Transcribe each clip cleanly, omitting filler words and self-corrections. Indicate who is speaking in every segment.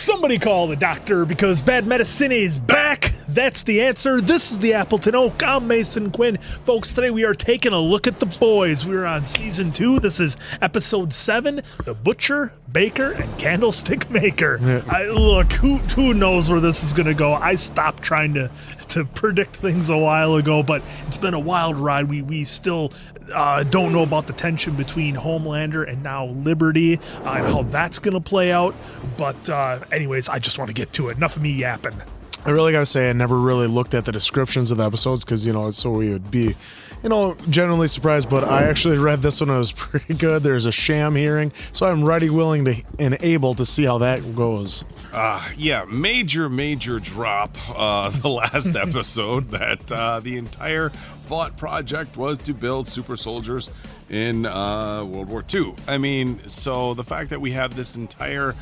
Speaker 1: Somebody call the doctor because bad medicine is back. That's the answer. This is the Appleton Oak. I'm Mason Quinn. Folks, today we are taking a look at The Boys. We're on season 2. This is episode 7, The Butcher, Baker, and Candlestick Maker. Look, who knows where this is going to go? I stopped trying to predict things a while ago, but it's been a wild ride. We still don't know about the tension between Homelander and now Liberty and how that's going to play out. But anyways, I just want to get to it. Enough of me yapping.
Speaker 2: I really got to say, I never really looked at the descriptions of the episodes because, it's so we would be, generally surprised. But I actually read this one. It was pretty good. There's a sham hearing. So I'm ready, willing, and able to see how that goes.
Speaker 3: Major drop the last episode that the entire Vought project was to build super soldiers in World War II. I mean, so the fact that we have this entire,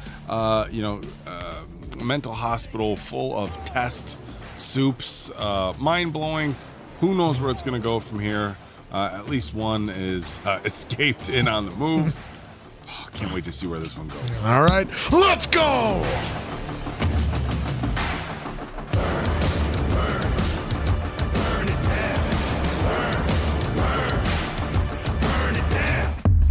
Speaker 3: mental hospital full of test soups, mind-blowing. Who knows where it's going to go from here? At least one is escaped and on the move. Can't wait to see where this one goes.
Speaker 2: All right, let's go!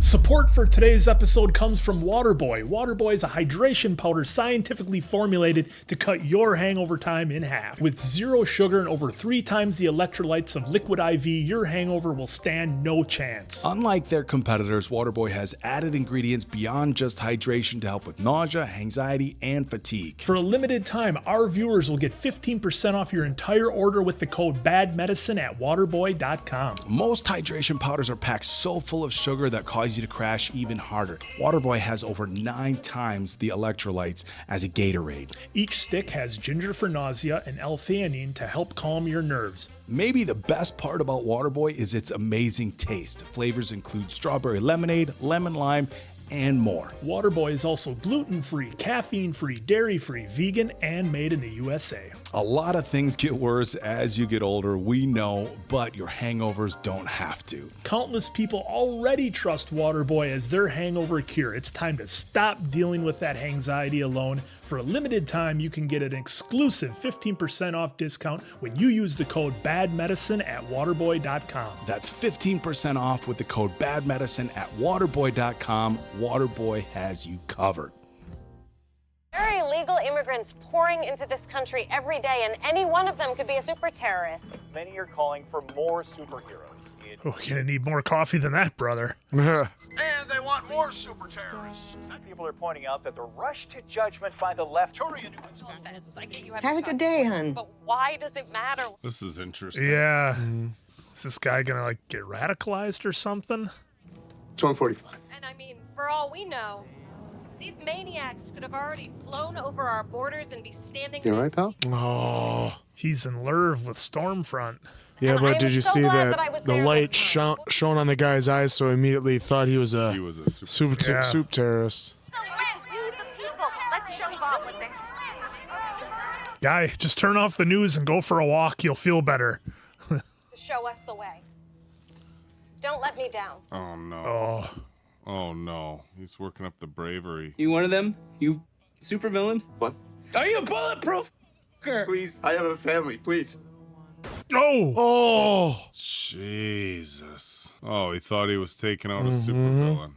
Speaker 1: Support for today's episode comes from Waterboy. Waterboy is a hydration powder scientifically formulated to cut your hangover time in half. With 0 sugar and over 3 times the electrolytes of Liquid IV, your hangover will stand no chance.
Speaker 4: Unlike their competitors, Waterboy has added ingredients beyond just hydration to help with nausea, anxiety, and fatigue.
Speaker 1: For a limited time, our viewers will get 15% off your entire order with the code BADMEDICINE at waterboy.com.
Speaker 4: Most hydration powders are packed so full of sugar that cause you to crash even harder. Waterboy has over 9 times the electrolytes as a Gatorade.
Speaker 1: Each stick has ginger for nausea and L-theanine to help calm your nerves.
Speaker 4: Maybe the best part about Waterboy is its amazing taste. Flavors include strawberry lemonade, lemon lime, and more.
Speaker 1: Waterboy is also gluten-free, caffeine-free, dairy-free, vegan, and made in the USA.
Speaker 4: A lot of things get worse as you get older, we know, but your hangovers don't have to.
Speaker 1: Countless people already trust Waterboy as their hangover cure. It's time to stop dealing with that anxiety alone. For a limited time, you can get an exclusive 15% off discount when you use the code BADMEDICINE at waterboy.com.
Speaker 4: That's 15% off with the code BADMEDICINE at waterboy.com. Waterboy has you covered.
Speaker 5: There are illegal immigrants pouring into this country every day, and any one of them could be a super terrorist.
Speaker 6: Many are calling for more superheroes.
Speaker 1: Oh, gonna need more coffee than that, brother.
Speaker 7: And they want more super terrorists.
Speaker 6: People are pointing out that the rush to judgment by the left.
Speaker 5: Have
Speaker 8: a good day, hon.
Speaker 5: But why does it matter?
Speaker 3: This is interesting.
Speaker 1: Yeah. Is this guy gonna, get radicalized or something?
Speaker 7: It's 145.
Speaker 5: And I mean, for all we know, these maniacs could have already flown over our borders and be standing.
Speaker 7: You all right, pal?
Speaker 1: Oh, he's in love with Stormfront.
Speaker 2: Yeah,
Speaker 5: And
Speaker 2: but
Speaker 5: I
Speaker 2: did
Speaker 5: am
Speaker 2: you
Speaker 5: so
Speaker 2: see
Speaker 5: glad
Speaker 2: that
Speaker 5: I was
Speaker 2: the
Speaker 5: there
Speaker 2: light
Speaker 5: this time.
Speaker 2: shone on the guy's eyes, so immediately thought he was a soup terrorist.
Speaker 5: Let's show Vought what they...
Speaker 1: Guy, just turn off the news and go for a walk. You'll feel better.
Speaker 5: to show us the way. Don't let me down.
Speaker 3: Oh no.
Speaker 1: Oh.
Speaker 3: Oh no. He's working up the bravery.
Speaker 9: You one of them? You supervillain?
Speaker 7: What?
Speaker 9: Are you bulletproof?
Speaker 7: Please, I have a family, please.
Speaker 1: Oh!
Speaker 2: Oh!
Speaker 3: Jesus. Oh, he thought he was taking out a supervillain.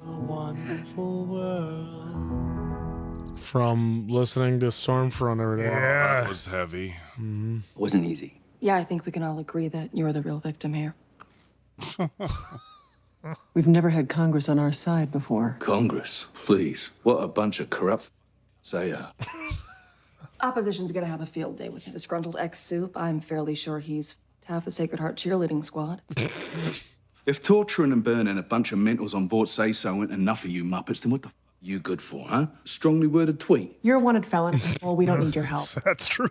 Speaker 2: From listening to Stormfront or whatever.
Speaker 1: Yeah.
Speaker 3: That was heavy.
Speaker 9: Wasn't easy.
Speaker 8: Yeah, I think we can all agree that you're the real victim here. We've never had Congress on our side before.
Speaker 9: Congress, please. What a bunch of corrupt say.
Speaker 8: Opposition's gonna have a field day with a disgruntled ex-soup. I'm fairly sure he's half the Sacred Heart cheerleading squad.
Speaker 9: If torturing and burning a bunch of mentals on Vought say so ain't enough of you Muppets, then what the you good for, huh? Strongly worded tweet.
Speaker 8: You're a wanted felon. Well, we don't need your help.
Speaker 1: That's true.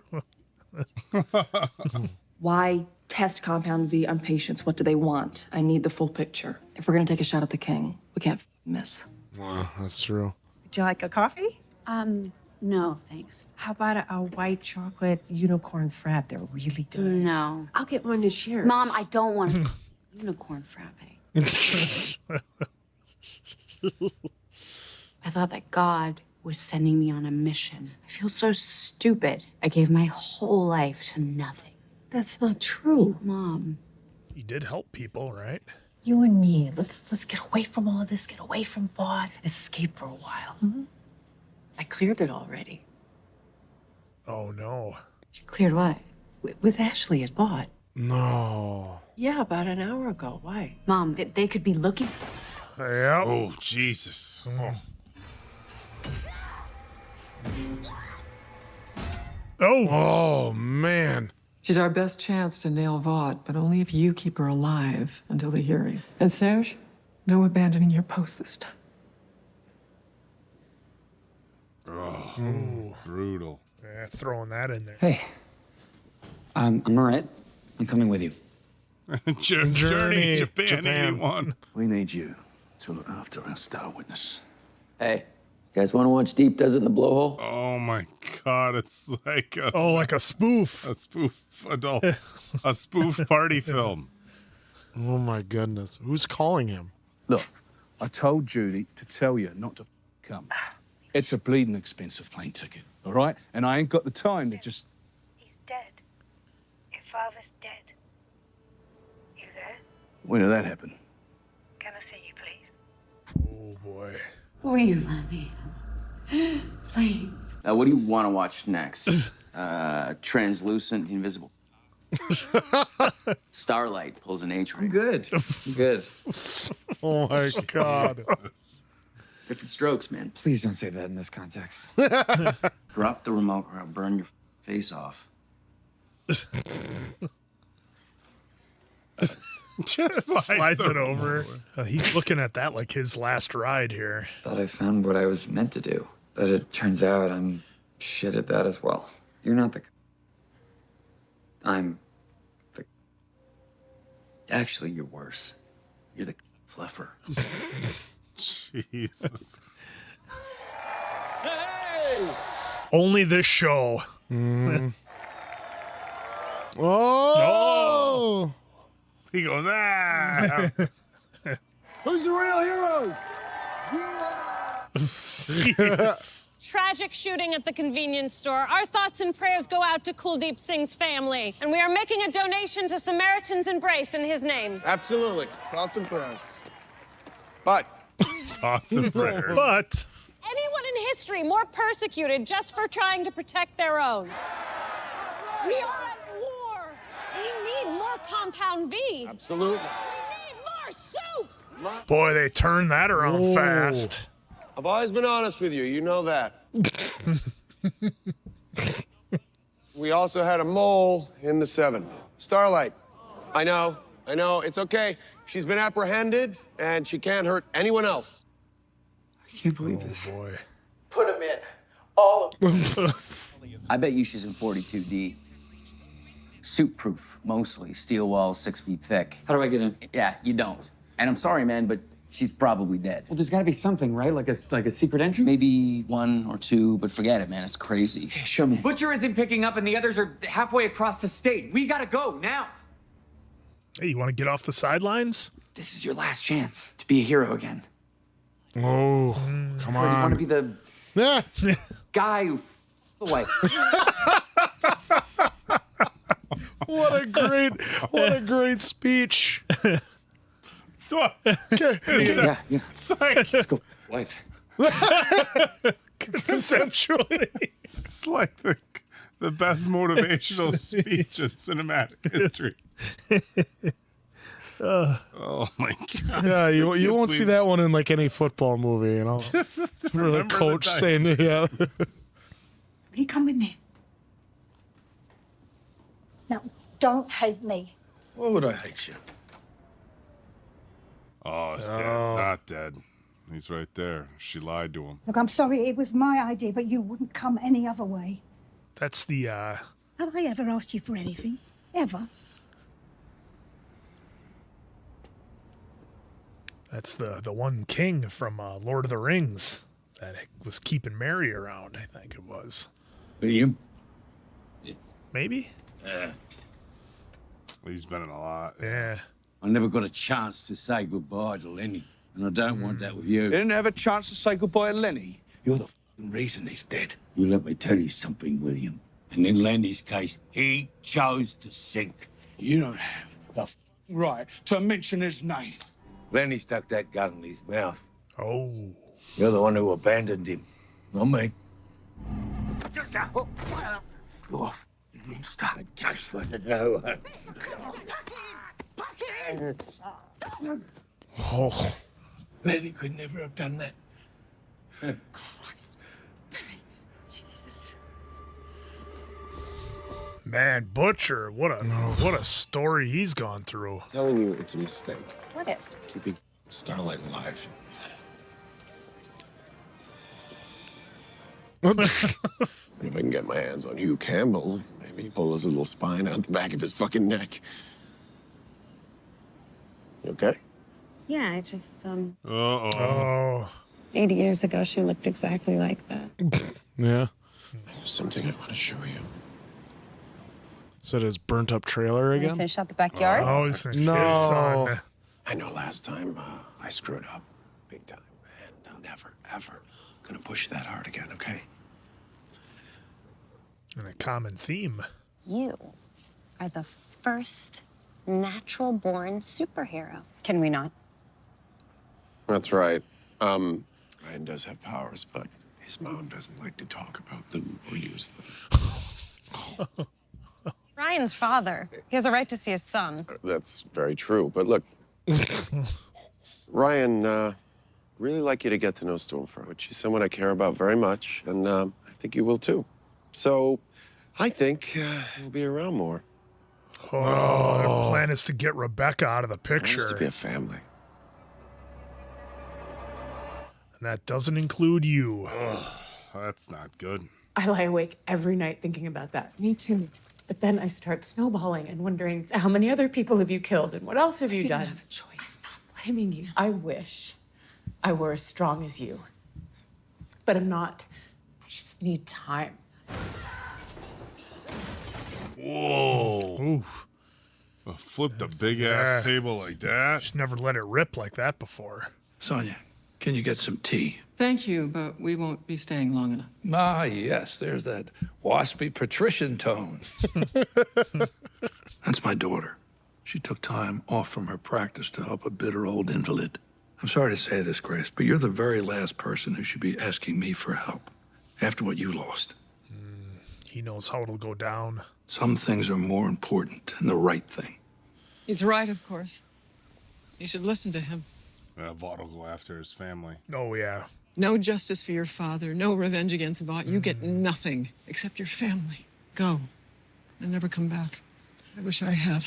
Speaker 8: Why test Compound V on patients? What do they want? I need the full picture. If we're gonna take a shot at the king, we can't miss.
Speaker 2: Wow, that's true.
Speaker 10: Would you like a coffee?
Speaker 11: No, thanks.
Speaker 10: How about a white chocolate unicorn frap? They're really good.
Speaker 11: No.
Speaker 10: I'll get one to share.
Speaker 11: Mom, I don't want a unicorn frappe.
Speaker 8: I thought that God
Speaker 11: was sending me on a mission. I feel so stupid. I gave my whole life to nothing.
Speaker 10: That's not true.
Speaker 11: Mom.
Speaker 1: He did help people, right?
Speaker 10: You and me, let's get away from all of this, get away from Vought, escape for a while. I cleared it already.
Speaker 1: Oh, no.
Speaker 11: You cleared what?
Speaker 10: With Ashley at Vought.
Speaker 2: No.
Speaker 10: Yeah, about an hour ago. Why?
Speaker 11: Mom, they could be looking.
Speaker 1: Yeah.
Speaker 3: Oh, Jesus. Oh.
Speaker 2: Oh, man.
Speaker 12: She's our best chance to nail Vought, but only if you keep her alive until the hearing.
Speaker 10: And Serge?
Speaker 12: No abandoning your post this time.
Speaker 3: Oh, brutal.
Speaker 1: Yeah, throwing that in there.
Speaker 13: Hey, I'm all right. I'm coming with you.
Speaker 3: Journey Japan 81.
Speaker 9: We need you to look after our star witness.
Speaker 13: Hey, you guys want to watch Deep Desert in the Blowhole?
Speaker 3: Oh my God, it's like a
Speaker 1: like a spoof.
Speaker 3: A spoof adult. A spoof party film.
Speaker 2: Oh my goodness. Who's calling him?
Speaker 4: Look, I told Judy to tell you not to come. It's a bleeding expensive plane ticket, all right? And I ain't got the time to just...
Speaker 14: He's dead. Your father's dead. You there?
Speaker 4: When did that happen?
Speaker 14: Can I see you, please?
Speaker 1: Oh, boy.
Speaker 11: Will you let me? Please.
Speaker 13: What do you want to watch next? Translucent, the Invisible. Starlight pulls an H ray.
Speaker 15: Good. Good.
Speaker 2: Oh my God.
Speaker 13: Different strokes, man.
Speaker 15: Please don't say that in this context.
Speaker 13: Drop the remote or I'll burn your face off.
Speaker 3: Just
Speaker 1: slides it over. He's looking at that like his last ride here.
Speaker 15: Thought I found what I was meant to do, but it turns out I'm shit at that as well. You're not the... I'm the...
Speaker 13: Actually, you're worse. You're the fluffer.
Speaker 3: Jesus.
Speaker 1: Hey! Only this show.
Speaker 2: Oh!
Speaker 3: He goes, ah!
Speaker 7: Who's the real heroes?
Speaker 1: Yes.
Speaker 5: Tragic shooting at the convenience store. Our thoughts and prayers go out to Kuldeep Singh's family. And we are making a donation to Samaritan's Embrace in his name.
Speaker 7: Absolutely. Thoughts and prayers. But.
Speaker 3: Thoughts and prayers.
Speaker 1: But.
Speaker 5: Anyone in history more persecuted just for trying to protect their own. We are at war. We need more Compound V.
Speaker 7: Absolutely.
Speaker 5: We need more soups.
Speaker 1: Boy, they turned that around fast.
Speaker 7: I've always been honest with you. You know that. We also had a mole in the 7. Starlight. I know. It's okay. She's been apprehended, and she can't hurt anyone else.
Speaker 15: I can't believe this.
Speaker 1: Boy.
Speaker 7: Put them in. All of them.
Speaker 13: I bet you she's in 42D. Suit-proof, mostly. Steel walls, 6 feet thick.
Speaker 15: How do I get in?
Speaker 13: Yeah, you don't. And I'm sorry, man, but she's probably dead.
Speaker 15: Well, there's got to be something, right? Like a secret entrance?
Speaker 13: Maybe 1 or 2, but forget it, man. It's crazy.
Speaker 15: Okay, show me.
Speaker 16: Butcher isn't picking up, and the others are halfway across the state. We gotta go now.
Speaker 1: Hey, you want to get off the sidelines?
Speaker 15: This is your last chance to be a hero again.
Speaker 2: Oh, come
Speaker 15: Or you want to
Speaker 2: on.
Speaker 15: be the guy who away.
Speaker 2: What a great speech.
Speaker 15: Yeah. Let's go, wife.
Speaker 2: Consensually.
Speaker 3: It's like the best motivational speech in cinematic history. Oh my God.
Speaker 2: Yeah, you won't see that one in like any football movie, you know. Where the coach saying, yeah.
Speaker 11: Will you come with me?
Speaker 14: Now, don't hate me.
Speaker 4: Why would I hate you?
Speaker 3: Oh, his dad's not dead. He's right there. She lied to him.
Speaker 14: Look, I'm sorry, it was my idea, but you wouldn't come any other way.
Speaker 1: That's the,
Speaker 14: Have I ever asked you for anything? Ever?
Speaker 1: That's the one king from Lord of the Rings that was keeping Mary around, I think it was.
Speaker 9: William?
Speaker 1: Maybe?
Speaker 3: He's been in a lot.
Speaker 1: Yeah.
Speaker 17: I never got a chance to say goodbye to Lenny, and I don't want that with you.
Speaker 4: You didn't have a chance to say goodbye to Lenny? You're the
Speaker 17: The reason he's dead. You let me tell you something, William. And in Landy's case, he chose to sink. You don't have the right to mention his name. Landy stuck that gun in his mouth.
Speaker 1: Oh.
Speaker 17: You're the one who abandoned him, not me. Go off. You can start just for the no one.
Speaker 2: Oh.
Speaker 17: Landy could never have done that.
Speaker 10: Christ. Jesus.
Speaker 1: Man, Butcher, what a story he's gone through.
Speaker 7: Telling you it's a mistake.
Speaker 5: What is?
Speaker 7: Keeping Starlight alive. If I can get my hands on Hugh Campbell, maybe pull his little spine out the back of his fucking neck. You okay?
Speaker 5: Yeah, I just,
Speaker 1: Oh.
Speaker 5: 80 years ago, she looked exactly like that.
Speaker 2: Yeah.
Speaker 7: There's something I want to show you.
Speaker 2: Is that his burnt up trailer
Speaker 5: Wanna
Speaker 2: again?
Speaker 5: finish out the backyard?
Speaker 1: Oh, it's his
Speaker 2: No.
Speaker 1: son.
Speaker 7: I know last time I screwed up big time, and I'm never, ever gonna push that hard again, okay?
Speaker 1: And a common theme.
Speaker 5: You are the first natural-born superhero. Can we not?
Speaker 7: That's right. Ryan does have powers, but his mom doesn't like to talk about them or use them.
Speaker 5: Ryan's father. He has a right to see his son.
Speaker 7: That's very true, but look, Ryan, really like you to get to know Stormfront. She's someone I care about very much, and I think you will too. So, I think he'll be around more.
Speaker 1: Oh, the plan is to get Rebecca out of the
Speaker 7: It used to
Speaker 1: picture.
Speaker 7: be a family.
Speaker 1: And that doesn't include you.
Speaker 3: That's not good.
Speaker 10: I lie awake every night thinking about that. Me too. But then I start snowballing and wondering, how many other people have you killed and what else have you done? I didn't have a choice. Not blaming you. I wish I were as strong as you. But I'm not. I just need time.
Speaker 3: Whoa.
Speaker 1: Oof.
Speaker 3: Flipped a big ass table like that.
Speaker 1: Just never let it rip like that before.
Speaker 17: Sonia, can you get some tea?
Speaker 12: Thank you, but we won't be staying long enough.
Speaker 17: Ah, yes, there's that waspy patrician tone. That's my daughter. She took time off from her practice to help a bitter old invalid. I'm sorry to say this, Grace, but you're the very last person who should be asking me for help after what you lost.
Speaker 1: He knows how it'll go down.
Speaker 17: Some things are more important than the right thing.
Speaker 12: He's right, of course. You should listen to him.
Speaker 3: Vought will go after his family.
Speaker 1: Oh, yeah.
Speaker 12: No justice for your father, no revenge against Vought. You get nothing except your family. Go and never come back. I wish I had.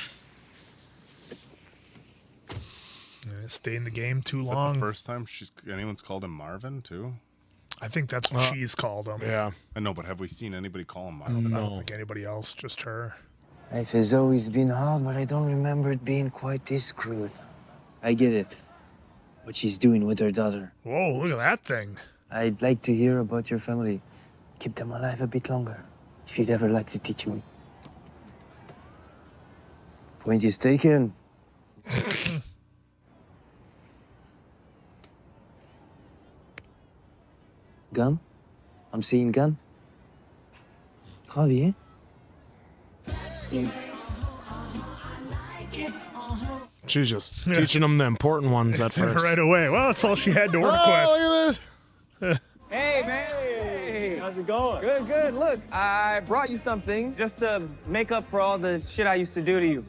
Speaker 1: Stay in the game too
Speaker 3: Is
Speaker 1: long.
Speaker 3: that the first time anyone's called him Marvin, too?
Speaker 1: I think that's what she's called him.
Speaker 2: Yeah.
Speaker 3: I know, but have we seen anybody call him Marvin?
Speaker 1: I don't think anybody else, just her.
Speaker 18: Life has always been hard, but I don't remember it being quite this crude. I get it. What she's doing with her daughter.
Speaker 1: Whoa, look at that thing.
Speaker 18: I'd like to hear about your family. Keep them alive a bit longer, if you'd ever like to teach me. Point is taken. Gun? I'm seeing gun. Javier?
Speaker 2: She's just teaching them the important ones at first.
Speaker 1: Right away. Well, that's all she had to work with.
Speaker 2: Oh, look at this.
Speaker 19: Hey, man. Hey, how's it going? Good, good. Look, I brought you something just to make up for all the shit I used to do to you.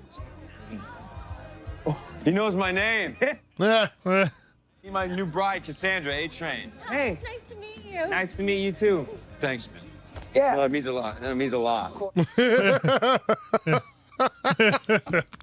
Speaker 19: Oh, he knows my name. He's my new bride, Cassandra, A-Train. Hey.
Speaker 5: Nice to meet you.
Speaker 19: Nice to meet you, too. Thanks, man. Yeah. No, it means a lot. It means a lot.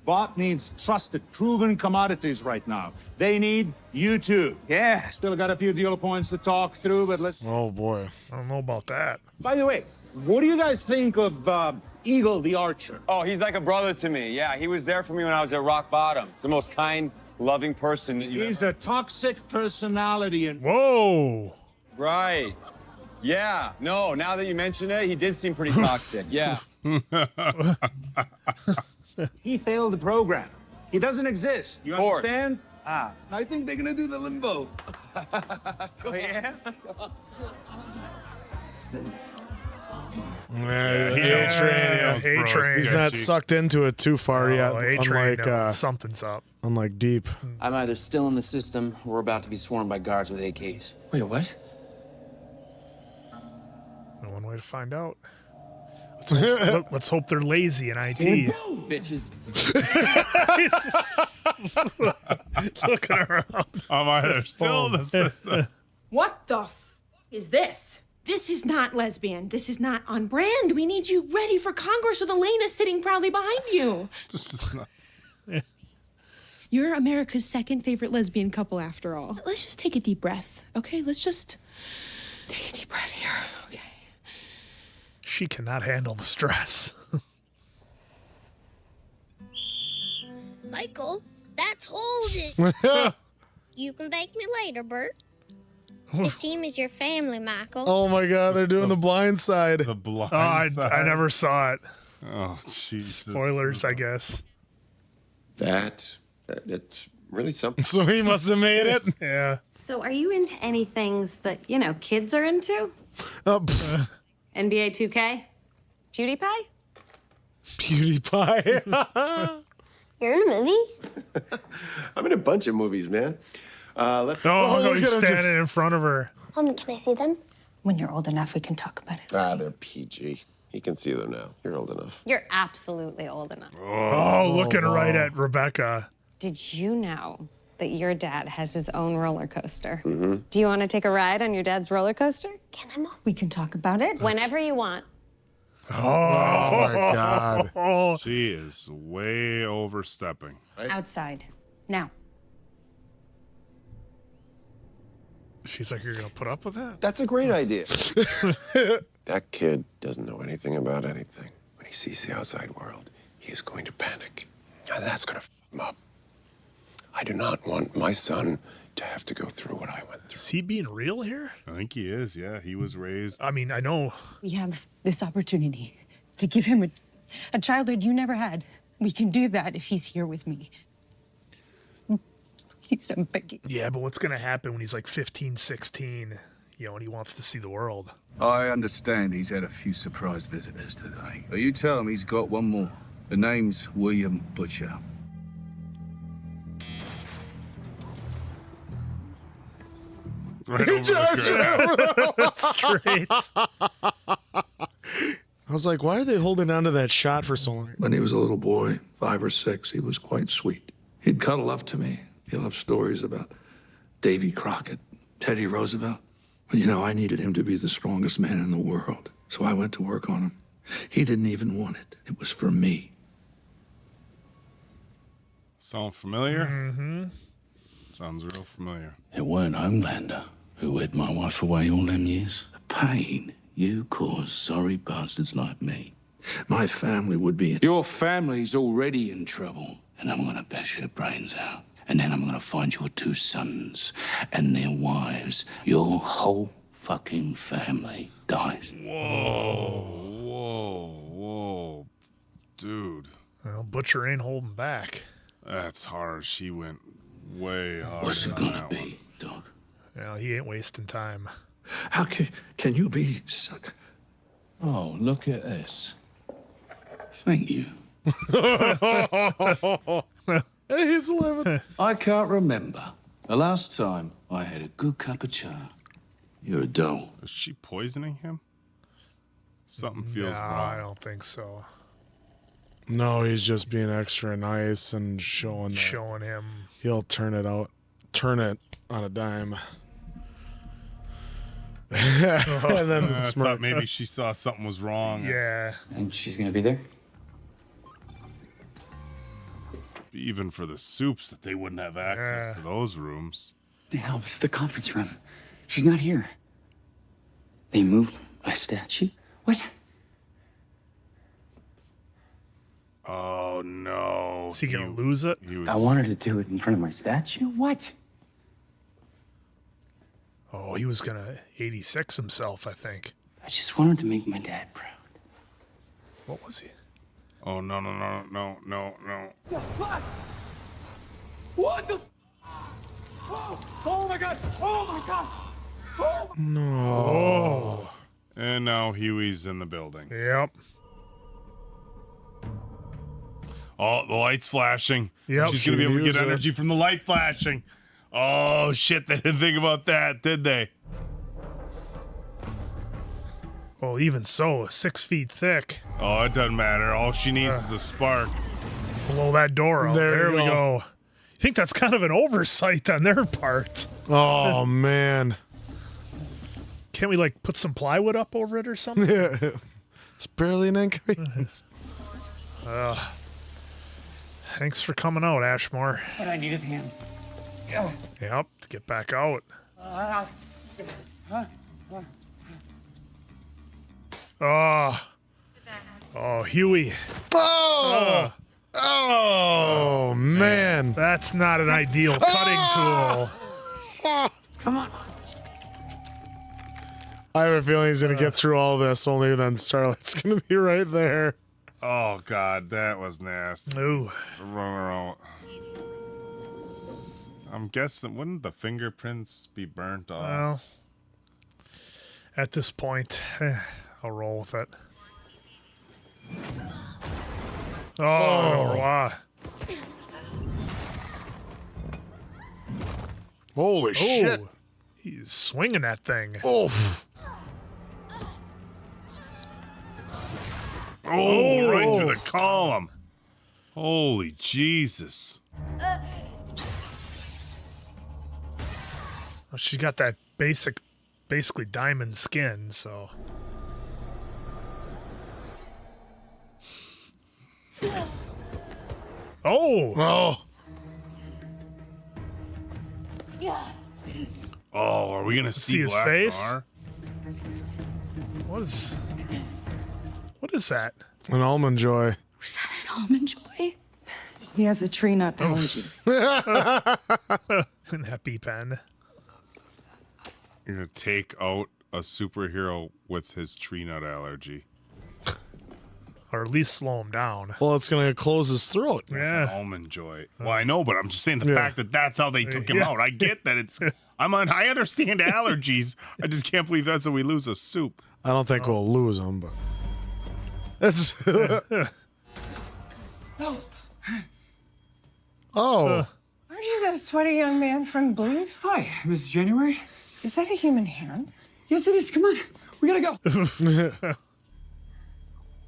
Speaker 20: Vought needs trusted, proven commodities right now. They need you too.
Speaker 19: Yeah.
Speaker 20: Still got a few deal points to talk through, but let's...
Speaker 2: Oh, boy.
Speaker 1: I don't know about that.
Speaker 20: By the way, what do you guys think of Eagle the Archer?
Speaker 19: Oh, he's like a brother to me. Yeah, he was there for me when I was at rock bottom. He's the most kind, loving person that you
Speaker 20: He's a toxic personality and...
Speaker 1: Whoa!
Speaker 19: Right. Yeah. No, now that you mention it, he did seem pretty toxic. Yeah.
Speaker 20: He failed the program. He doesn't exist. You
Speaker 19: course.
Speaker 20: understand? Ah. I think they're gonna do the limbo.
Speaker 19: Oh, yeah?
Speaker 1: A-Train.
Speaker 2: He's not sucked into it too far yet.
Speaker 1: A-Train
Speaker 2: Unlike
Speaker 1: knows something's up.
Speaker 2: Unlike Deep.
Speaker 21: I'm either still in the system or we're about to be swarmed by guards with AKs.
Speaker 15: Wait, what?
Speaker 1: One way to find out. Let's hope they're lazy in IT.
Speaker 21: Bitches.
Speaker 1: Looking around.
Speaker 3: I'm either still in the system.
Speaker 22: What the is this? This is not lesbian. This is not on brand. We need you ready for Congress with Elena sitting proudly behind you. You're America's second favorite lesbian couple after all. Let's just take a deep breath, okay? Let's just take a deep breath here, okay?
Speaker 1: She cannot handle the stress.
Speaker 23: Michael, that's holding. You can thank me later, Bert. This team is your family, Michael.
Speaker 2: Oh my God, they're doing the blind side.
Speaker 3: The blind side.
Speaker 1: I never saw it.
Speaker 3: Oh, Jesus.
Speaker 1: Spoilers, I guess.
Speaker 7: That's really something.
Speaker 2: So he must have made it.
Speaker 1: Yeah.
Speaker 5: So are you into any things that, kids are into? NBA 2K? PewDiePie?
Speaker 2: PewDiePie.
Speaker 23: You're in a movie?
Speaker 7: I'm in a bunch of movies, man. Let's.
Speaker 1: No, he's standing in front of her.
Speaker 23: Can I see them?
Speaker 22: When you're old enough, we can talk about it.
Speaker 7: They're PG. He can see them now. You're old enough.
Speaker 5: You're absolutely old enough.
Speaker 1: Looking right at Rebecca.
Speaker 5: Did you know that your dad has his own roller coaster?
Speaker 7: Mm-hmm.
Speaker 5: Do you want to take a ride on your dad's roller coaster?
Speaker 23: Can I, Mom?
Speaker 22: We can talk about it.
Speaker 5: Whenever you want.
Speaker 2: Oh my God.
Speaker 3: She is way overstepping.
Speaker 22: Outside. Now.
Speaker 1: She's like, you're going to put up with that?
Speaker 7: That's a great idea. That kid doesn't know anything about anything. When he sees the outside world, he is going to panic. And that's going to f him up. I do not want my son to have to go through what I went through.
Speaker 1: Is he being real here?
Speaker 3: I think he is, yeah. He was raised.
Speaker 1: I mean, I know.
Speaker 22: We have this opportunity to give him a childhood you never had. We can do that if he's here with me. He's a begging.
Speaker 1: Yeah, but what's going to happen when he's like 15, 16, and he wants to see the world?
Speaker 9: I understand he's had a few surprise visitors today. But you tell him he's got one more. The name's William Butcher.
Speaker 3: Right over
Speaker 1: Straight.
Speaker 2: I was like, why are they holding on to that shot for so long?
Speaker 24: When he was a little boy, 5 or 6, he was quite sweet. He'd cuddle up to me. He'll have stories about Davy Crockett, Teddy Roosevelt. But I needed him to be the strongest man in the world. So I went to work on him. He didn't even want it. It was for me.
Speaker 3: Sound familiar?
Speaker 1: Mm-hmm.
Speaker 3: Sounds real familiar.
Speaker 17: It weren't Homelander who hid my wife away all them years. The pain you caused sorry bastards like me.
Speaker 24: My family would be in...
Speaker 17: Your family's already in trouble. And I'm gonna bash your brains out. And then I'm gonna find your 2 sons and their wives. Your whole fucking family dies.
Speaker 3: Whoa. Dude.
Speaker 1: Well, Butcher ain't holding back.
Speaker 3: That's harsh. She went way hard.
Speaker 24: What's it gonna be, Doc?
Speaker 1: He ain't wasting time.
Speaker 24: How can you be so...
Speaker 17: Oh, look at this. Thank you.
Speaker 2: He's living.
Speaker 17: I can't remember the last time I had a good cup of chai. You're a doll.
Speaker 3: Is she poisoning him? Something feels wrong.
Speaker 1: I don't think so.
Speaker 2: No, he's just being extra nice and showing
Speaker 1: him.
Speaker 2: He'll turn it on a dime. And then
Speaker 3: I thought maybe she saw something was wrong.
Speaker 1: Yeah.
Speaker 13: And she's gonna be there?
Speaker 3: Even for the soups, that they wouldn't have access to those rooms.
Speaker 13: The hell, this is the conference room. She's not here. They moved my statue? What?
Speaker 3: Oh, no.
Speaker 1: Is he going to lose it?
Speaker 13: I wanted to do it in front of my statue.
Speaker 22: What?
Speaker 1: Oh, he was going to 86 himself, I think.
Speaker 13: I just wanted to make my dad proud.
Speaker 1: What was he?
Speaker 3: Oh, no.
Speaker 19: What the? Oh my God! Oh my God! Oh.
Speaker 2: No.
Speaker 3: And And now Huey's in the building.
Speaker 1: Yep.
Speaker 3: Oh, the light's flashing.
Speaker 1: Yep.
Speaker 3: She's going to be able to
Speaker 2: use
Speaker 3: get
Speaker 2: it.
Speaker 3: energy from the light flashing. Oh, shit. They didn't think about that, did they?
Speaker 1: Well, even so, 6 feet thick.
Speaker 3: Oh, it doesn't matter. All she needs is a spark.
Speaker 1: Blow that door out.
Speaker 2: There
Speaker 1: There
Speaker 2: you
Speaker 1: we
Speaker 2: go.
Speaker 1: go. I think that's kind of an oversight on their part.
Speaker 2: Oh, man.
Speaker 1: Can't we, like, put some plywood up over it or something?
Speaker 2: Yeah. It's barely an inconvenience.
Speaker 1: Thanks for coming out, Ashmore.
Speaker 6: What I need is hand.
Speaker 1: Yep, get back out. Oh, Huey.
Speaker 2: Oh, man.
Speaker 1: That's not an ideal cutting tool.
Speaker 6: Come on.
Speaker 2: I have a feeling he's going to get through all this, only then Starlight's going to be right there.
Speaker 3: Oh, God, that was nasty.
Speaker 1: Ooh.
Speaker 3: I'm guessing, wouldn't the fingerprints be burnt off?
Speaker 1: Well, at this point, I'll roll with it. Oh.
Speaker 2: Holy shit.
Speaker 1: He's swinging that thing.
Speaker 2: Oh.
Speaker 3: Oh, right through the column. Holy Jesus.
Speaker 1: Well, she's got that basically diamond skin, so. Oh.
Speaker 3: Oh, are we going to see
Speaker 1: his
Speaker 3: Black
Speaker 1: face?
Speaker 3: Noir?
Speaker 1: What is that?
Speaker 2: An almond joy.
Speaker 8: An almond joy? He has a tree nut allergy.
Speaker 1: An EpiPen.
Speaker 3: You're going to take out a superhero with his tree nut allergy.
Speaker 1: Or at least slow him down.
Speaker 2: Well, it's going to close his throat.
Speaker 3: An almond joy. Well, I know, but I'm just saying the fact that that's how they took him
Speaker 1: Yeah.
Speaker 3: out. I get that it's... I understand allergies. I just can't believe that's how we lose a soup.
Speaker 2: I don't think we'll lose him, but... It's... Oh.
Speaker 8: Aren't you that sweaty young man from Believe?
Speaker 6: Hi, Miss January.
Speaker 8: Is that a human hand?
Speaker 6: Yes, it is. Come on. We gotta go.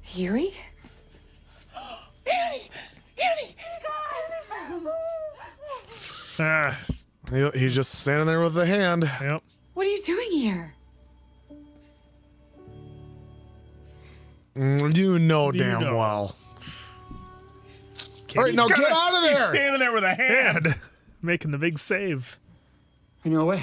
Speaker 8: Huey? Annie! Annie!
Speaker 2: He's just standing there with the hand.
Speaker 1: Yep.
Speaker 8: What are you doing here?
Speaker 2: You know damn well. All right, now get out of there!
Speaker 3: He's standing there with a hand.
Speaker 1: Making the big save.
Speaker 6: I know away.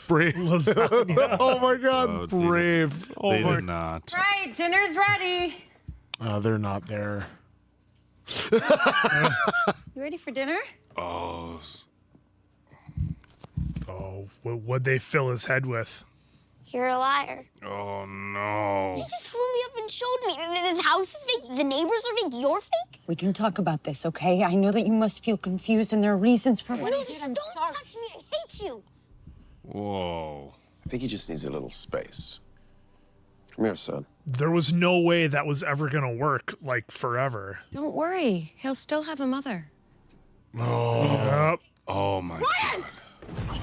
Speaker 2: Brave.
Speaker 1: Lasagna.
Speaker 2: Oh my God, brave. Oh
Speaker 3: They
Speaker 2: my.
Speaker 3: did not.
Speaker 5: Right, dinner's ready.
Speaker 2: They're not there.
Speaker 5: You ready for dinner?
Speaker 3: Oh.
Speaker 1: What'd they fill his head with?
Speaker 23: You're a liar.
Speaker 3: Oh, no.
Speaker 23: You just flew me up and showed me that this house is fake, the neighbors are fake, you're fake?
Speaker 8: We can talk about this, okay? I know that you must feel confused and there are reasons for
Speaker 23: No, don't touch me, I hate you.
Speaker 3: Whoa.
Speaker 7: I think he just needs a little space. Come here, son.
Speaker 1: There was no way that was ever going to work, like, forever.
Speaker 8: Don't worry. He'll still have a mother.
Speaker 1: Yep.
Speaker 3: Oh, my
Speaker 5: Ryan!
Speaker 3: God.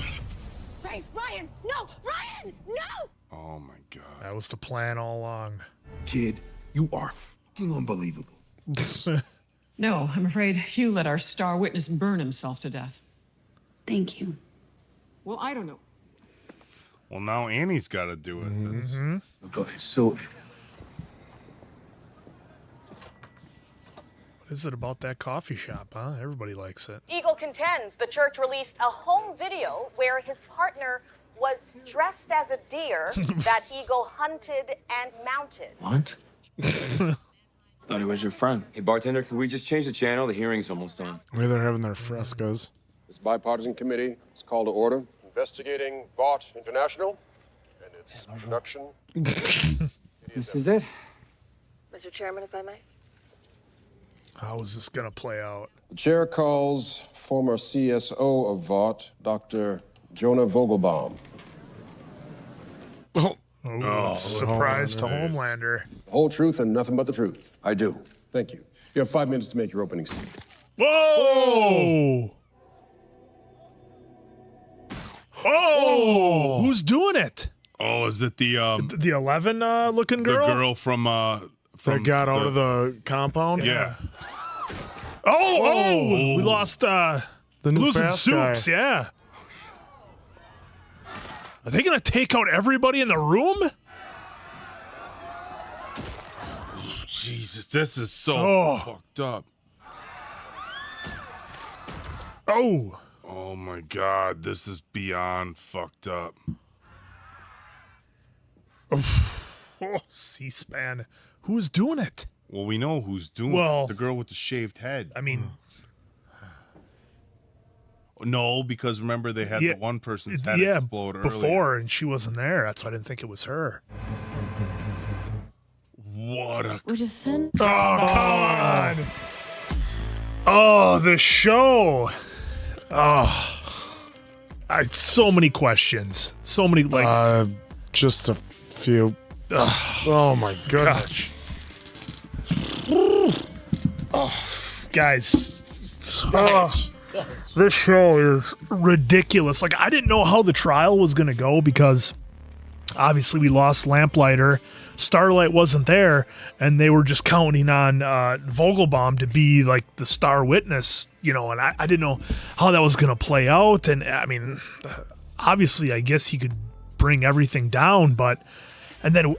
Speaker 5: Ryan! No! Ryan! No!
Speaker 3: Oh, my God.
Speaker 1: That was the plan all along.
Speaker 11: Kid, you are fucking unbelievable.
Speaker 12: No, I'm afraid Hugh let our star witness burn himself to death.
Speaker 8: Thank you.
Speaker 12: Well, I don't know.
Speaker 3: Well, now Annie's got to do it. That's...
Speaker 9: Go ahead. So,
Speaker 1: What is it about that coffee shop, huh? Everybody likes it.
Speaker 16: Eagle contends the church released a home video where his partner was dressed as a deer that Eagle hunted and mounted.
Speaker 19: What? Thought he was your friend. Hey, bartender, can we just change the channel? The hearing's almost on.
Speaker 2: Maybe they're having their frescoes.
Speaker 7: This bipartisan committee is called to order, investigating Vought International and its production.
Speaker 6: This is it?
Speaker 23: Mr. Chairman, if I may.
Speaker 1: How is this going to play out?
Speaker 7: The chair calls former CSO of Vought, Dr. Jonah Vogelbaum.
Speaker 1: Oh, surprise to Homelander.
Speaker 7: The whole truth and nothing but the truth. I do. Thank you. You have 5 minutes to make your opening statement.
Speaker 1: Whoa! Oh, who's doing it?
Speaker 3: Oh, is it the
Speaker 1: 11 looking girl?
Speaker 3: The girl from
Speaker 2: that got out of the compound?
Speaker 3: Yeah.
Speaker 1: Oh, we lost
Speaker 2: the new
Speaker 1: losing
Speaker 2: fast
Speaker 1: Soups,
Speaker 2: guy.
Speaker 1: yeah. Are they gonna take out everybody in the room?
Speaker 3: Jesus, this is so fucked up.
Speaker 1: Oh.
Speaker 3: Oh my God, this is beyond fucked up.
Speaker 1: Oh, C-SPAN. Who's doing it?
Speaker 3: Well, we know who's doing
Speaker 1: Well,
Speaker 3: it. The girl with the shaved head.
Speaker 1: I mean...
Speaker 3: No, because remember they had the one person's head explode earlier.
Speaker 1: Before, and she wasn't there. That's why I didn't think it was her.
Speaker 3: What a...
Speaker 1: Oh, come on. Oh, the show. Oh. So many questions. So many, like...
Speaker 2: just a few. Oh, my goodness.
Speaker 1: Guys. This show is ridiculous. Like, I didn't know how the trial was going to go because obviously we lost Lamplighter. Starlight wasn't there, and they were just counting on Vogelbaum to be like the star witness, and I didn't know how that was going to play out. And I mean, obviously, I guess he could bring everything down, and then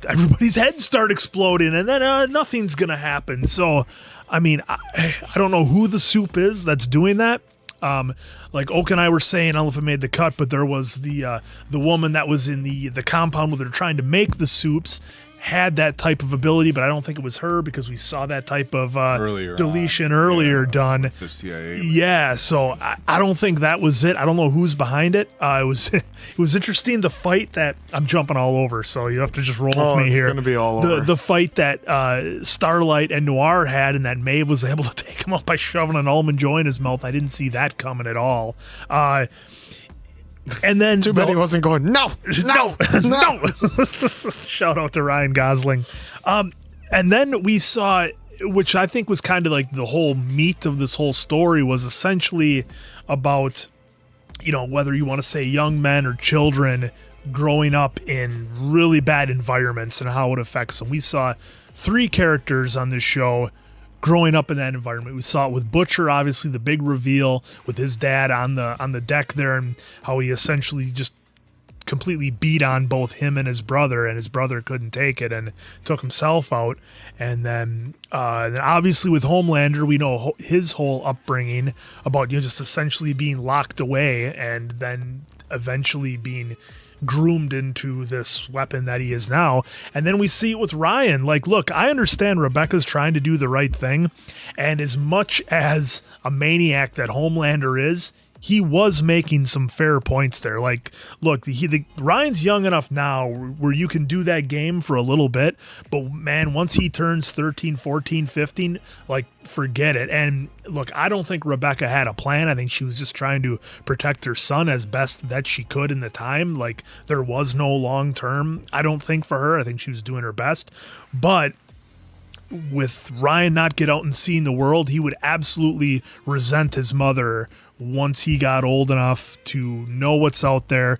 Speaker 1: everybody's heads start exploding, and then nothing's going to happen. So, I mean, I don't know who the soup is that's doing that. Like Oak and I were saying, I don't know if it made the cut, but there was the woman that was in the compound where they're trying to make the soups had that type of ability, but I don't think it was her because we saw that type of deletion earlier done.
Speaker 3: The CIA.
Speaker 1: Yeah, so I don't think that was it. I don't know who's behind it. It was interesting, the fight that I'm jumping all over, so you have to just roll with me here.
Speaker 2: It's going to be all over.
Speaker 1: The fight that Starlight and Noir had, and that Maeve was able to take him up by shoving an almond joy in his mouth. I didn't see that coming at all. And then
Speaker 2: too bad he wasn't going, no.
Speaker 1: Shout out to Ryan Gosling. And then we saw, which I think was kind of like the whole meat of this whole story, was essentially about, whether you want to say young men or children growing up in really bad environments and how it affects them. We saw 3 characters on this show growing up in that environment. We saw it with Butcher, obviously the big reveal with his dad on the deck there, and how he essentially just completely beat on both him and his brother couldn't take it and took himself out. And then obviously with Homelander, we know his whole upbringing about just essentially being locked away and then eventually being groomed into this weapon that he is now. And then we see it with Ryan. Like, look, I understand Rebecca's trying to do the right thing, and as much as a maniac that Homelander is, he was making some fair points there. Like, look, Ryan's young enough now where you can do that game for a little bit, but man, once he turns 13, 14, 15, like, forget it. And look, I don't think Rebecca had a plan. I think she was just trying to protect her son as best that she could in the time. Like, there was no long term, I don't think, for her. I think she was doing her best. But with Ryan not get out and seeing the world, he would absolutely resent his mother once he got old enough to know what's out there.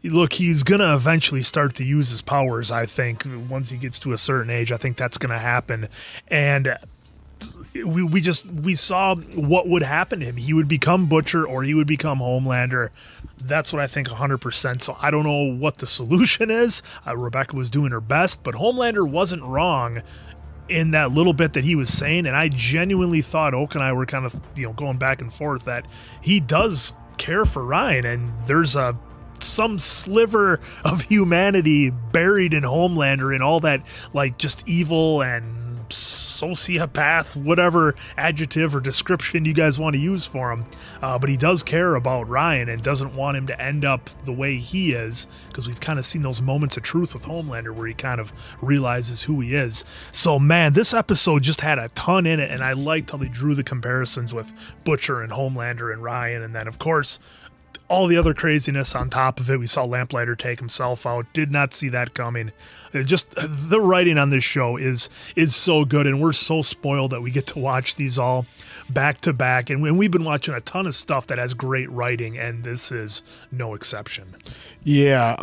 Speaker 1: Look, he's going to eventually start to use his powers, I think. Once he gets to a certain age, I think that's going to happen. And we saw what would happen to him. He would become Butcher or he would become Homelander. That's what I think 100%. So I don't know what the solution is. Rebecca was doing her best, but Homelander wasn't wrong in that little bit that he was saying, and I genuinely thought Oak and I were kind of going back and forth that he does care for Ryan, and there's some sliver of humanity buried in Homelander and all that, like, just evil and sociopath, whatever adjective or description you guys want to use for him, but he does care about Ryan and doesn't want him to end up the way he is, because we've kind of seen those moments of truth with Homelander where he kind of realizes who he is. So man, this episode just had a ton in it, and I liked how they drew the comparisons with Butcher and Homelander and Ryan, and then of course all the other craziness on top of it. We saw Lamplighter take himself out. Did not see that coming. Just the writing on this show is so good, and we're so spoiled that we get to watch these all back to back. And we've been watching a ton of stuff that has great writing, and this is no exception.
Speaker 2: Yeah.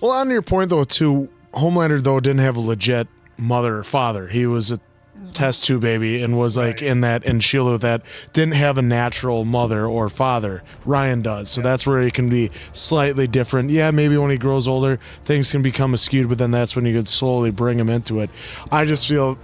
Speaker 2: Well, on your point though, too, Homelander though didn't have a legit mother or father. He was a test tube baby and was like in that and shielded with that. Didn't have a natural mother or father. Ryan does, so that's where he can be slightly different. Yeah, maybe when he grows older, things can become skewed, but then that's when you could slowly bring him into it. I just feel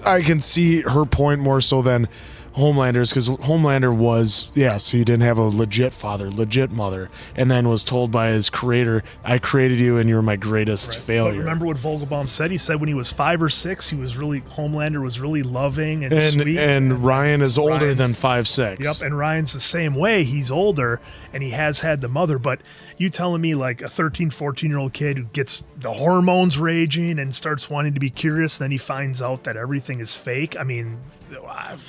Speaker 2: I can see her point more so than Homelander's, because Homelander was, yes, he didn't have a legit father, legit mother, and then was told by his creator, I created you and you're my greatest failure.
Speaker 1: But remember what Vogelbaum said? He said when he was 5 or 6, Homelander was really loving and sweet.
Speaker 2: And Ryan is older than 5'6".
Speaker 1: Yep, and Ryan's the same way. He's older, and he has had the mother. But you telling me like a 13, 14-year-old kid who gets the hormones raging and starts wanting to be curious, then he finds out that everything is fake. I mean, I'm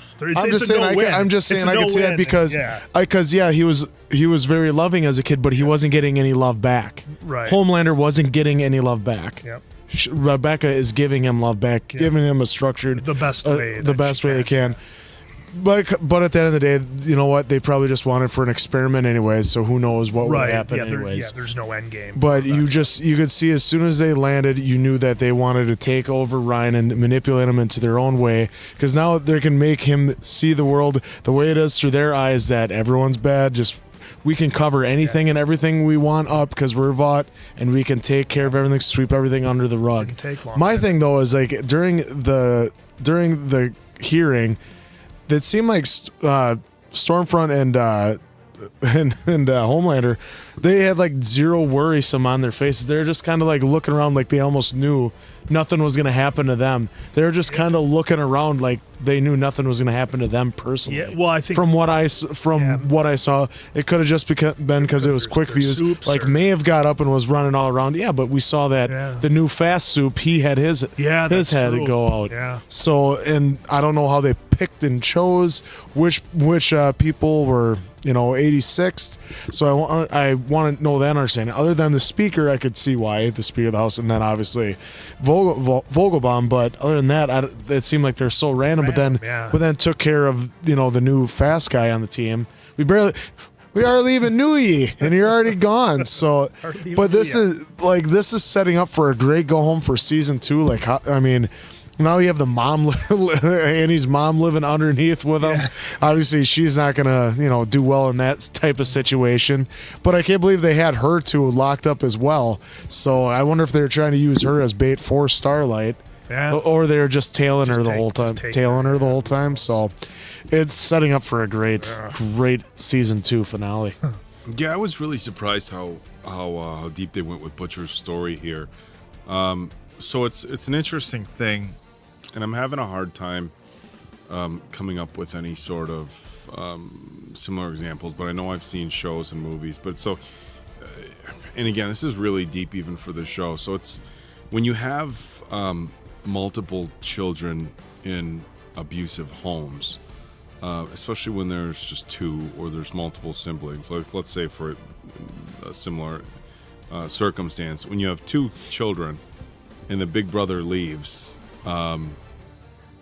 Speaker 1: just saying
Speaker 2: I can see that because he was very loving as a kid, but he wasn't getting any love back.
Speaker 1: Right.
Speaker 2: Homelander wasn't getting any love back.
Speaker 1: Yep.
Speaker 2: Rebecca is giving him love back, giving him a structured
Speaker 1: the best way
Speaker 2: they can. But at the end of the day, you know what? They probably just wanted for an experiment anyways, so who knows what would happen anyways.
Speaker 1: There's no end game.
Speaker 2: But you could see as soon as they landed, you knew that they wanted to take over Ryan and manipulate him into their own way, because now they can make him see the world the way it is through their eyes, that everyone's bad, just we can cover anything and everything we want up because we're Vought, and we can take care of everything, sweep everything under the rug. My thing though is like during the hearing, it seemed like Stormfront and Homelander, they had like zero worrisome on their faces. They're just kind of like looking around like they almost knew nothing was going to happen to them. They're just kind of looking around like they knew nothing was going to happen to them personally.
Speaker 1: Yeah, well, I think
Speaker 2: from what I saw, it could have just been because it was quick views. Like Maeve got up and was running all around. Yeah, but we saw that the new fast soup, he had his head to go out.
Speaker 1: Yeah.
Speaker 2: So, and I don't know how they picked and chose which people were 86th. So I want to know that understanding. Other than the speaker, I could see why the Speaker of the House, and then obviously Vogelbaum. But other than that, it seemed like they're so random. But then took care of the new fast guy on the team. We hardly even knew ye, and you're already gone. So, but this is setting up for a great go home for season 2. Like, I mean. Now you have the mom, Annie's mom living underneath with him. Obviously, she's not gonna, do well in that type of situation. But I can't believe they had her two locked up as well. So I wonder if they're trying to use her as bait for Starlight, or they're just tailing her the whole time. So it's setting up for a great season 2 finale.
Speaker 3: Yeah, I was really surprised how deep they went with Butcher's story here. So it's an interesting thing. And I'm having a hard time coming up with any sort of similar examples, but I know I've seen shows and movies. But so, and again, this is really deep even for the show. So it's when you have multiple children in abusive homes, especially when there's just 2 or there's multiple siblings. Like let's say for a similar circumstance, when you have 2 children and the big brother leaves,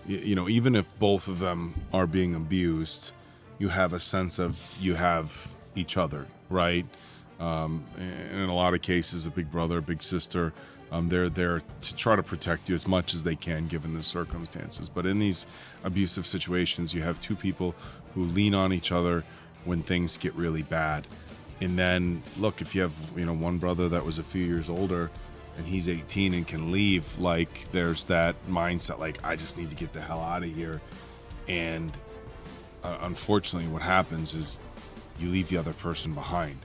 Speaker 3: even if both of them are being abused, you have a sense of you have each other, right? And in a lot of cases, a big brother, a big sister, they're there to try to protect you as much as they can given the circumstances. But in these abusive situations, you have 2 people who lean on each other when things get really bad. And then, look, if you have one brother that was a few years older, and he's 18 and can leave, like there's that mindset like I just need to get the hell out of here. And unfortunately what happens is you leave the other person behind.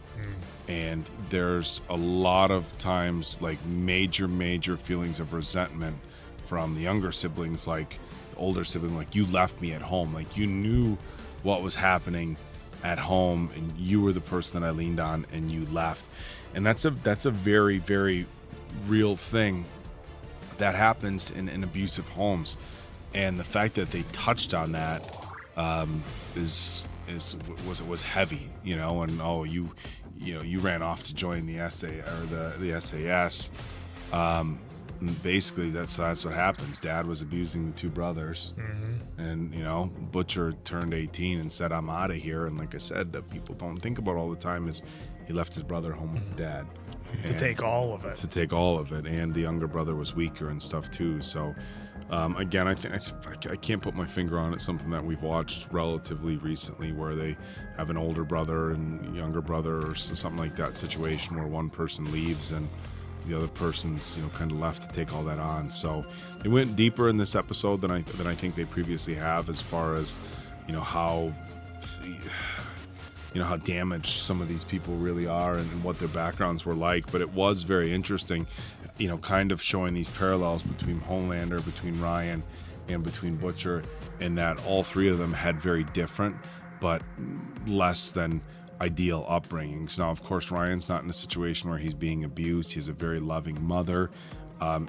Speaker 3: And there's a lot of times like major feelings of resentment from the younger siblings, like the older sibling, like you left me at home, like you knew what was happening at home and you were the person that I leaned on and you left. And that's a very, very real thing that happens in abusive homes, and the fact that they touched on that is was heavy, you know, and you ran off to join the the SAS. Basically, that's what happens. Dad was abusing the two brothers, and Butcher turned 18 and said, "I'm out of here." And like I said, that people don't think about all the time is he left his brother home with Dad
Speaker 1: to take all of it.
Speaker 3: And the younger brother was weaker and stuff too. So again, I can't put my finger on it. Something that we've watched relatively recently, where they have an older brother and younger brother, or something like that situation where one person leaves and the other person's kind of left to take all that on. So they went deeper in this episode than I think they previously have, as far as how how damaged some of these people really are and what their backgrounds were like. But it was very interesting, kind of showing these parallels between Homelander, between Ryan, and between Butcher, and that all three of them had very different but less than ideal upbringings. Now, of course, Ryan's not in a situation where he's being abused. He's a very loving mother.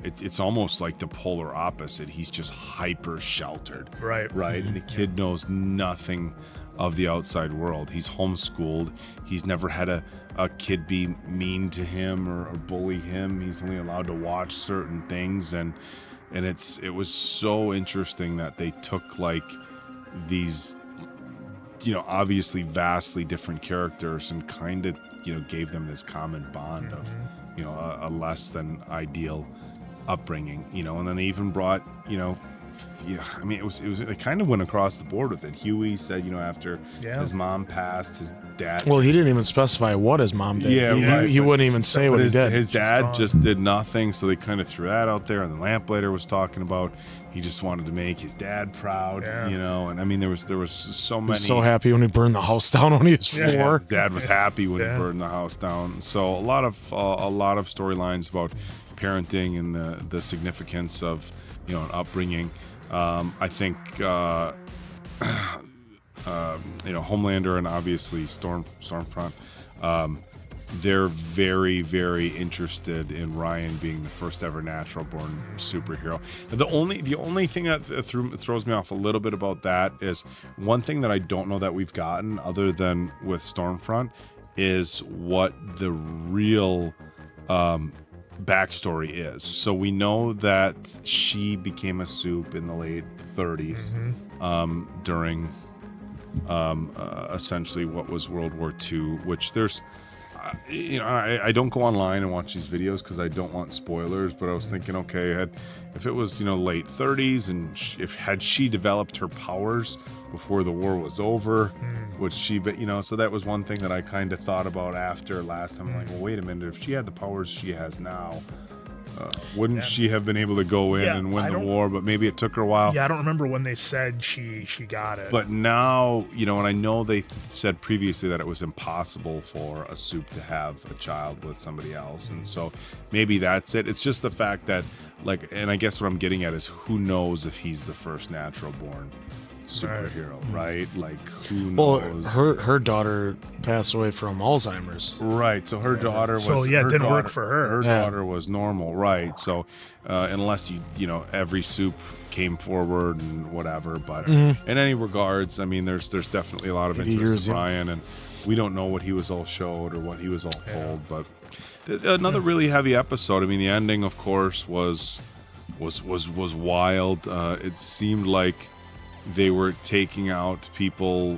Speaker 3: It's almost like the polar opposite. He's just hyper sheltered.
Speaker 1: Right.
Speaker 3: And the kid knows nothing of the outside world. He's homeschooled. He's never had a kid be mean to him or bully him. He's only allowed to watch certain things, and it was so interesting that they took like these obviously vastly different characters and kind of gave them this common bond of a less than ideal upbringing, and then they even brought it kind of went across the board with it. Huey said after his mom passed, his dad,
Speaker 2: well, he didn't even specify what his mom did. He wouldn't even say what he did.
Speaker 3: His dad just did nothing, so they kind of threw that out there. And the Lamplighter was talking about he just wanted to make his dad proud, and I mean there was so many.
Speaker 2: He was so happy when he burned the house down when he was 4.
Speaker 3: Dad was happy when he burned the house down. So a lot of storylines about parenting and the significance of an upbringing. I think Homelander and obviously Stormfront, they're very, very interested in Ryan being the first ever natural born superhero. The only thing that throws me off a little bit about that is one thing that I don't know that we've gotten, other than with Stormfront, is what the real backstory is. So we know that she became a soup in the late 30s during essentially what was World War II, which there's I don't go online and watch these videos because I don't want spoilers, but I was thinking, okay, if it was late 30s and had she developed her powers before the war was over, would she so that was one thing that I kind of thought about after last time. I'm like, well, wait a minute, if she had the powers she has now, wouldn't she have been able to go in and win the war? But maybe it took her a while.
Speaker 1: Yeah, I don't remember when they said she got it.
Speaker 3: But now, and I know they said previously that it was impossible for a soup to have a child with somebody else. And so maybe that's it. It's just the fact that, and I guess what I'm getting at is, who knows if he's the first natural born superhero, right? Like, who knows?
Speaker 2: Well, her daughter passed away from Alzheimer's.
Speaker 3: Right. So her daughter was.
Speaker 1: So it didn't work for her.
Speaker 3: Her daughter was normal, right? So unless every soup came forward and whatever, but in any regards, I mean, there's definitely a lot of interest in Ryan, and we don't know what he was all showed or what he was all told, but there's another really heavy episode. I mean, the ending, of course, was wild. It seemed like they were taking out people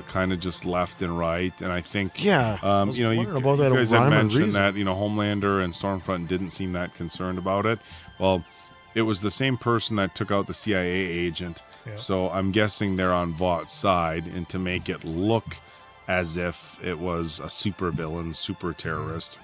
Speaker 3: kind of just left and right, and I think you guys had mentioned that Homelander and Stormfront didn't seem that concerned about it. Well, it was the same person that took out the CIA agent, so I'm guessing they're on Vaught's side, and to make it look as if it was a super villain, super terrorist,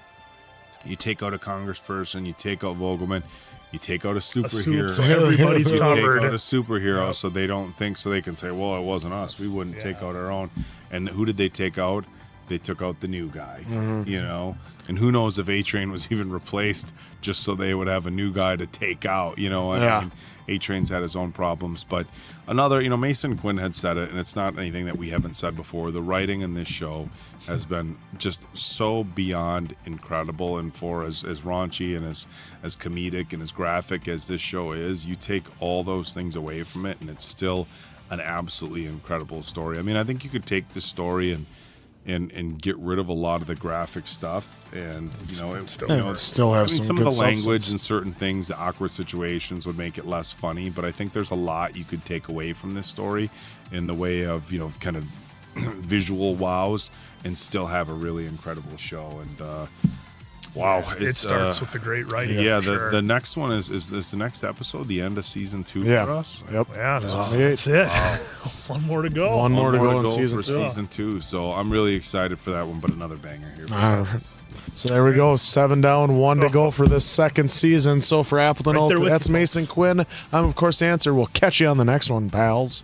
Speaker 3: you take out a congressperson, you take out Vogelman, you take out a superhero.
Speaker 1: So everybody's covered.
Speaker 3: Take out a superhero, so they don't think, so they can say, well, it wasn't us. We wouldn't take out our own. And who did they take out? They took out the new guy, And who knows if A-Train was even replaced just so they would have a new guy to take out, I mean, A-Train's had his own problems. But another, Mason Quinn had said it, and it's not anything that we haven't said before. The writing in this show has been just so beyond incredible, and for as raunchy and as comedic and as graphic as this show is, you take all those things away from it, and it's still an absolutely incredible story. I mean, I think you could take this story and get rid of a lot of the graphic stuff, and
Speaker 2: still have some
Speaker 3: of
Speaker 2: good
Speaker 3: the language
Speaker 2: substance.
Speaker 3: and certain things, the awkward situations would make it less funny. But I think there's a lot you could take away from this story in the way of kind of visual wows, and still have a really incredible show. And wow,
Speaker 1: it starts with the great writing.
Speaker 3: Yeah,
Speaker 1: sure.
Speaker 3: the next one is the next episode, the end of season 2
Speaker 2: Yeah.
Speaker 3: for us.
Speaker 2: Yep.
Speaker 1: Yeah, that's it.
Speaker 3: Wow.
Speaker 1: One more to go.
Speaker 2: One more to go in
Speaker 3: for
Speaker 2: season 2.
Speaker 3: season 2. So I'm really excited for that one, but another banger here.
Speaker 2: All right. So there we go. 7 down, 1 to go for this second season. So for Appleton
Speaker 1: Right there
Speaker 2: Oak,
Speaker 1: with
Speaker 2: that's
Speaker 1: you,
Speaker 2: Mason
Speaker 1: folks.
Speaker 2: Quinn. I'm, of course, Answer. We'll catch you on the next one, pals.